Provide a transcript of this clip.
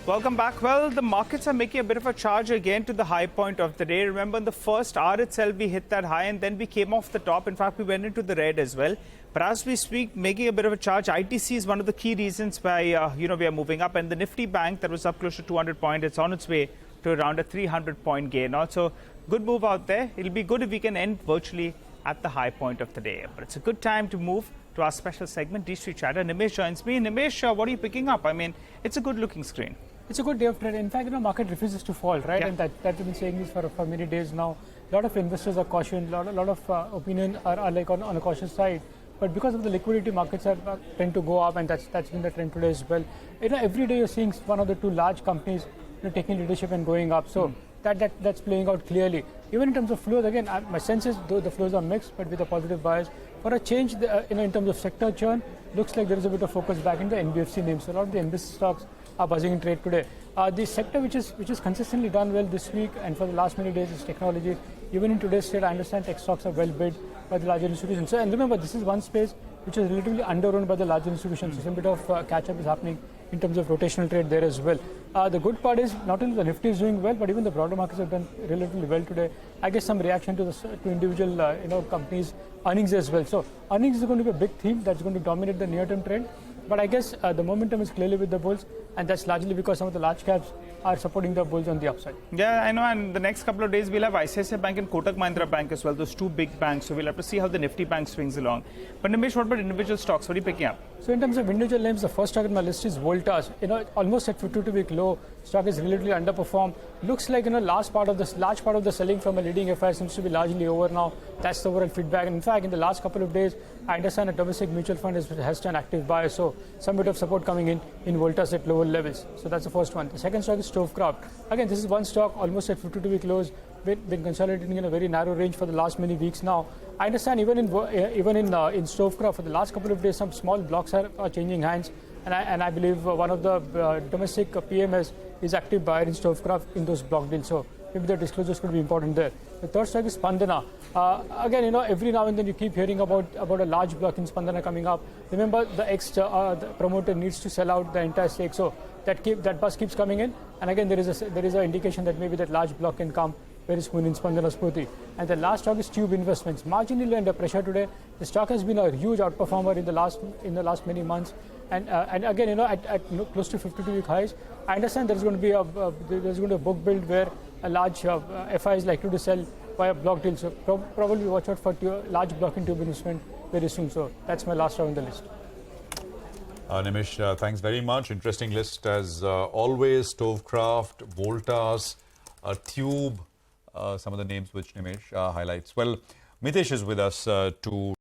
Welcome back. Well, the markets are making a bit of a charge again to the high point of the day. Remember, in the first hour itself, we hit that high and then we came off the top. In fact, we went into the red as well. But as we speak, making a bit of a charge, ITC is one of the key reasons why, we are moving up. And the Nifty Bank that was up close to 200 points, it's on its way to around a 300-point gain. Also, good move out there. It'll be good if we can end virtually at the high point of the day. But it's a good time to move to our special segment, D-Street Chatter. Nimesh joins me. Nimesh, what are you picking up? I mean, it's a good-looking screen. It's a good day of trade. In fact, market refuses to fall, right? Yeah. And that we've been saying this for many days now. A lot of investors are cautious. A lot of opinion are like on a cautious side. But because of the liquidity, markets tend to go up, and that's been the trend today as well. Every day you're seeing one of the two large companies taking leadership and going up. So that's playing out clearly. Even in terms of flows, again, my sense is though the flows are mixed, but with a positive bias. For a change, in terms of sector churn, looks like there is a bit of focus back in the NBFC names. So a lot of the NBFC stocks are buzzing in trade today. The sector which is consistently done well this week and for the last many days is technology. Even in today's trade, I understand tech stocks are well bid by the larger institutions. So, and remember, this is one space which is relatively under-owned by the larger institutions. So some bit of catch-up is happening in terms of rotational trade there as well. The good part is not only the Nifty is doing well, but even the broader markets have done relatively well today. I guess some reaction to individual companies' earnings as well. So earnings is going to be a big theme that's going to dominate the near-term trend. But I guess the momentum is clearly with the bulls, and that's largely because some of the large caps are supporting the bulls on the upside. Yeah, I know, and the next couple of days we'll have ICICI Bank and Kotak Mahindra Bank as well, those two big banks. So we'll have to see how the Nifty Bank swings along. But Nimesh, what about individual stocks? What are you picking up? So in terms of individual names, the first stock on my list is Voltas. Almost at 52-week low. Stock is relatively underperformed. Looks like large part of the selling from a leading FI seems to be largely over now. That's the overall feedback. And in fact, in the last couple of days, I understand a domestic mutual fund has done active buy. So some bit of support coming in Voltas at lower levels. So that's the first one. The second stock is Stovekraft. Again, this is one stock almost at 52-week lows. Been consolidating in a very narrow range for the last many weeks now. I understand even in Stovekraft for the last couple of days, some small blocks are changing hands, and I believe one of the domestic PMS is active buyer in Stovekraft in those block deals. So maybe the disclosures could be important there. The third stock is Spandana. Again, every now and then you keep hearing about a large block in Spandana coming up. Remember, the promoter needs to sell out the entire stake, so that buzz keeps coming in. And again, there is an indication that maybe that large block can come very soon in Spandana Sphoorty. And the last stock is Tube Investments. Marginally under pressure today. The stock has been a huge outperformer in the last many months. And again, at close to 52-week highs. I understand there's going to be a book build where a large FI is likely to sell by a block deal. So probably watch out for large block in Tube Investment very soon. So that's my last stock on the list. Nimesh, thanks very much. Interesting list as always. Stovekraft, Voltas, Tube, some of the names which Nimesh highlights. Well, Mitesh is with us to